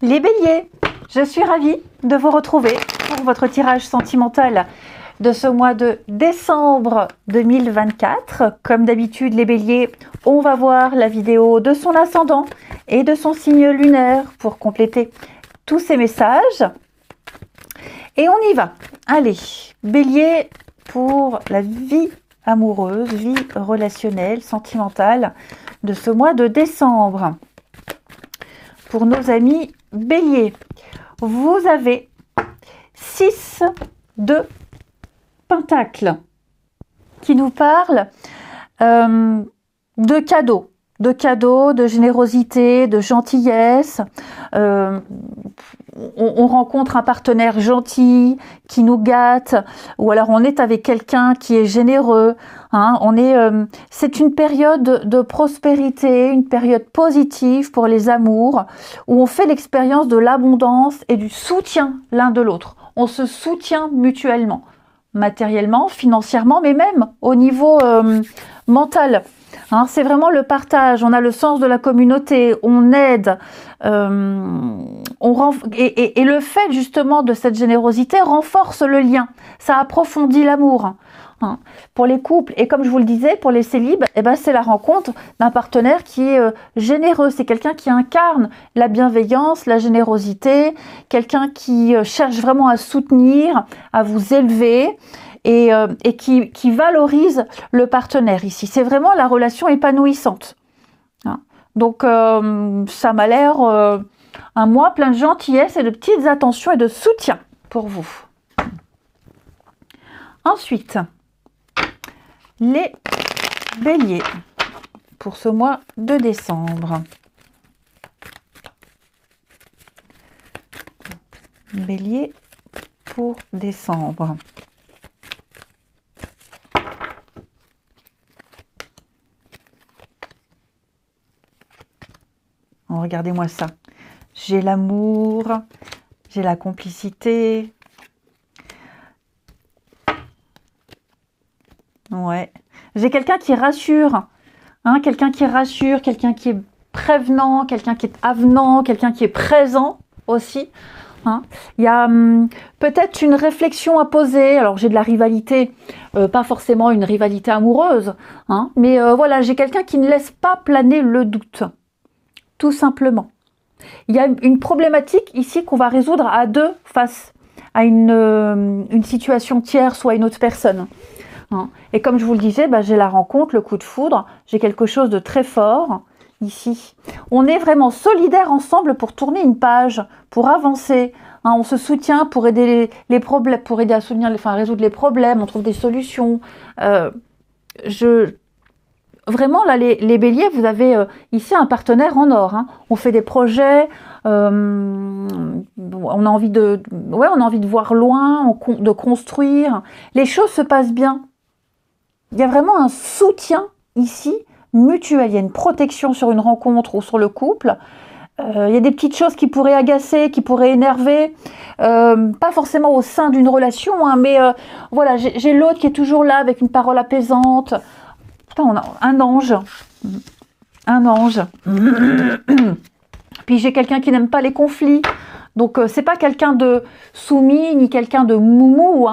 Les béliers, je suis ravie de vous retrouver pour votre tirage sentimental de ce mois de décembre 2024. Comme d'habitude, les béliers, on va voir la vidéo de son ascendant et de son signe lunaire pour compléter tous ces messages. Et on y va. Allez, bélier, pour la vie amoureuse, vie relationnelle, sentimentale de ce mois de décembre. Pour nos amis béliers, vous avez 6 de pentacles qui nous parlent de cadeaux, de générosité, de gentillesse. On rencontre un partenaire gentil qui nous gâte, ou alors on est avec quelqu'un qui est généreux. C'est une période de prospérité, une période positive pour les amours, où on fait l'expérience de l'abondance et du soutien l'un de l'autre. On se soutient mutuellement, matériellement, financièrement, mais même au niveau mental. C'est vraiment le partage, on a le sens de la communauté, on aide, et le fait justement de cette générosité renforce le lien, ça approfondit l'amour. Pour les couples, et comme je vous le disais, pour les célibes, c'est la rencontre d'un partenaire qui est généreux, c'est quelqu'un qui incarne la bienveillance, la générosité, quelqu'un qui cherche vraiment à soutenir, à vous élever, et qui valorise le partenaire ici. C'est vraiment la relation épanouissante. Donc, ça m'a l'air un mois plein de gentillesse et de petites attentions et de soutien pour vous. Ensuite, les béliers pour ce mois de décembre. Bélier pour décembre. Oh, regardez-moi ça. J'ai l'amour, j'ai la complicité. Ouais. J'ai quelqu'un qui rassure. Quelqu'un qui rassure, quelqu'un qui est prévenant, quelqu'un qui est avenant, quelqu'un qui est présent aussi. Il y a peut-être une réflexion à poser. Alors j'ai de la rivalité, pas forcément une rivalité amoureuse, mais voilà, j'ai quelqu'un qui ne laisse pas planer le doute. Tout simplement. Il y a une problématique ici qu'on va résoudre à deux face à une situation tierce ou à une autre personne. Et comme je vous le disais, j'ai la rencontre, le coup de foudre, j'ai quelque chose de très fort ici. On est vraiment solidaires ensemble pour tourner une page, pour avancer. On se soutient pour aider les problèmes, pour aider à résoudre les problèmes, on trouve des solutions. Vraiment, là, les béliers, vous avez ici un partenaire en or. On fait des projets, on a envie de voir loin, de construire. Les choses se passent bien. Il y a vraiment un soutien ici, mutuel. Il y a une protection sur une rencontre ou sur le couple. Il y a des petites choses qui pourraient agacer, qui pourraient énerver. Pas forcément au sein d'une relation, mais voilà, j'ai l'autre qui est toujours là avec une parole apaisante. On a un ange. Puis j'ai quelqu'un qui n'aime pas les conflits. Donc c'est pas quelqu'un de soumis ni quelqu'un de moumou,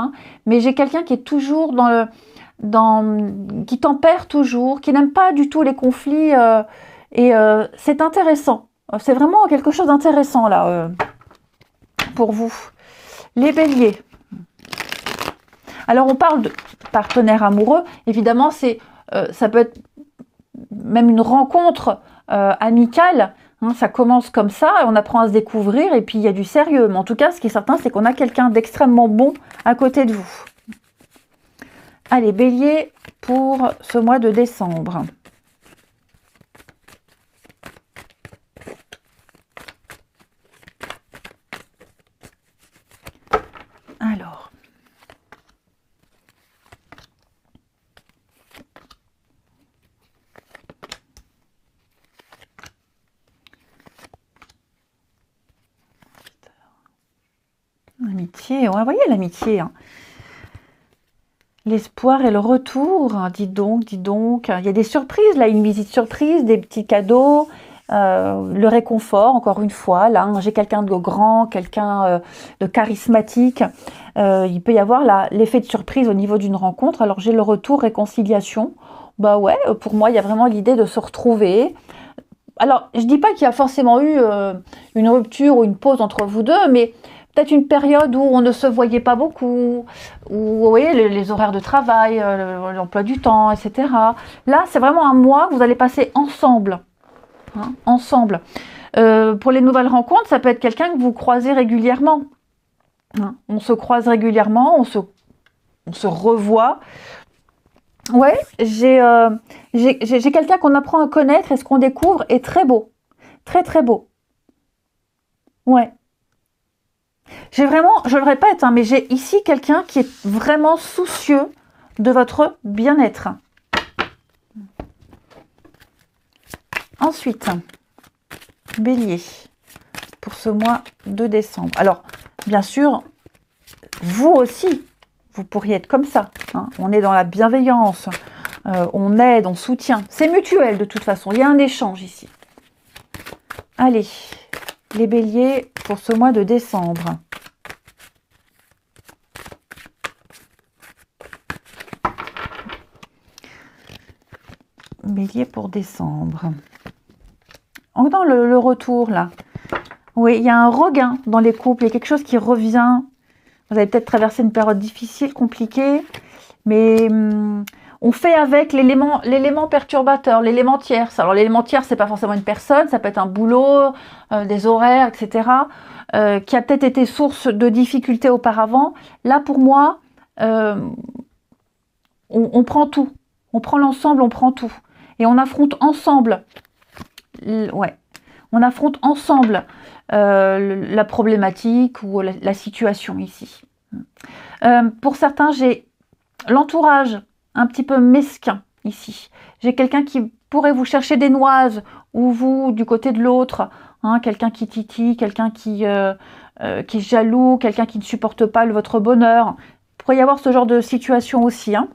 mais j'ai quelqu'un qui est toujours qui tempère toujours, qui n'aime pas du tout les conflits. C'est intéressant. C'est vraiment quelque chose d'intéressant là pour vous. Les béliers. Alors on parle de partenaire amoureux. Évidemment, ça peut être même une rencontre amicale. Ça commence comme ça, on apprend à se découvrir et puis il y a du sérieux. Mais en tout cas, ce qui est certain, c'est qu'on a quelqu'un d'extrêmement bon à côté de vous. Allez, bélier pour ce mois de décembre. Alors. L'amitié, ouais, voyez l'amitié. L'espoir et le retour, dis donc. Il y a des surprises, là, une visite surprise, des petits cadeaux, le réconfort, encore une fois, là, hein, j'ai quelqu'un de grand, quelqu'un de charismatique, il peut y avoir l'effet de surprise au niveau d'une rencontre, alors j'ai le retour, réconciliation, bah ouais, pour moi, il y a vraiment l'idée de se retrouver. Alors, je dis pas qu'il y a forcément eu une rupture ou une pause entre vous deux, mais peut-être une période où on ne se voyait pas beaucoup, où vous voyez les horaires de travail, l'emploi du temps, etc. Là, c'est vraiment un mois que vous allez passer ensemble. Hein, ensemble. Pour les nouvelles rencontres, ça peut être quelqu'un que vous croisez régulièrement. Hein, on se croise régulièrement, on se revoit. Ouais, j'ai quelqu'un qu'on apprend à connaître et ce qu'on découvre est très beau. Très très beau. Ouais. J'ai vraiment, je le répète, hein, mais j'ai ici quelqu'un qui est vraiment soucieux de votre bien-être. Ensuite, Bélier, pour ce mois de décembre. Alors, bien sûr, vous aussi, vous pourriez être comme ça. Hein. On est dans la bienveillance, on aide, on soutient. C'est mutuel de toute façon, il y a un échange ici. Allez, les béliers pour ce mois de décembre. Bélier pour décembre. Dans le retour, là. Oui, il y a un regain dans les couples, il y a quelque chose qui revient. Vous avez peut-être traversé une période difficile, compliquée, mais on fait avec l'élément perturbateur, l'élément tierce. Alors l'élément tierce, c'est pas forcément une personne, ça peut être un boulot, des horaires, etc., qui a peut-être été source de difficultés auparavant. Là, pour moi, on prend tout. On prend l'ensemble, on prend tout. Et on affronte ensemble. Ouais. On affronte ensemble la problématique ou la situation ici. Pour certains, j'ai l'entourage un petit peu mesquin ici. J'ai quelqu'un qui pourrait vous chercher des noises ou vous du côté de l'autre. Hein, quelqu'un qui titille, quelqu'un qui est jaloux, quelqu'un qui ne supporte pas votre bonheur. Il pourrait y avoir ce genre de situation aussi. Hein.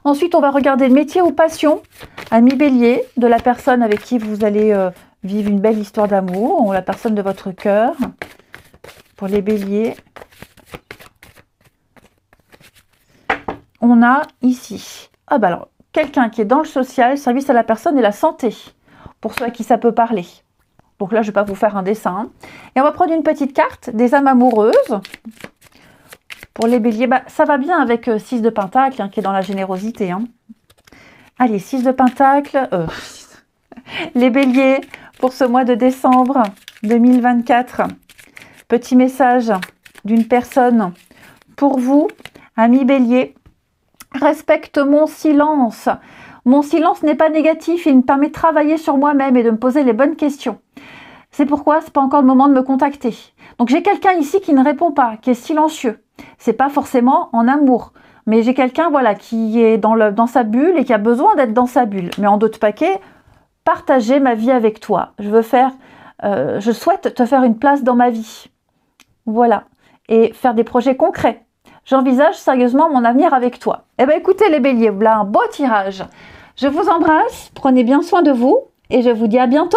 Ensuite, on va regarder le métier ou passion, ami bélier, de la personne avec qui vous allez vivre une belle histoire d'amour, ou la personne de votre cœur. Pour les béliers, on a ici, alors, quelqu'un qui est dans le social, service à la personne et la santé, pour ceux à qui ça peut parler. Donc là, je ne vais pas vous faire un dessin. Hein. Et on va prendre une petite carte des âmes amoureuses. Pour les béliers, ça va bien avec 6 de pentacle, hein, qui est dans la générosité. Hein. Allez, 6 de pentacle. Les béliers, pour ce mois de décembre 2024. Petit message d'une personne pour vous, ami bélier. Respecte mon silence. Mon silence n'est pas négatif, il me permet de travailler sur moi-même et de me poser les bonnes questions. C'est pourquoi ce n'est pas encore le moment de me contacter. Donc j'ai quelqu'un ici qui ne répond pas, qui est silencieux. C'est pas forcément en amour, mais j'ai quelqu'un voilà qui est dans sa bulle et qui a besoin d'être dans sa bulle. Mais en d'autres paquets, partager ma vie avec toi. Je souhaite te faire une place dans ma vie. Voilà. Et faire des projets concrets. J'envisage sérieusement mon avenir avec toi. Eh bien écoutez les béliers, voilà un beau tirage. Je vous embrasse, prenez bien soin de vous et je vous dis à bientôt.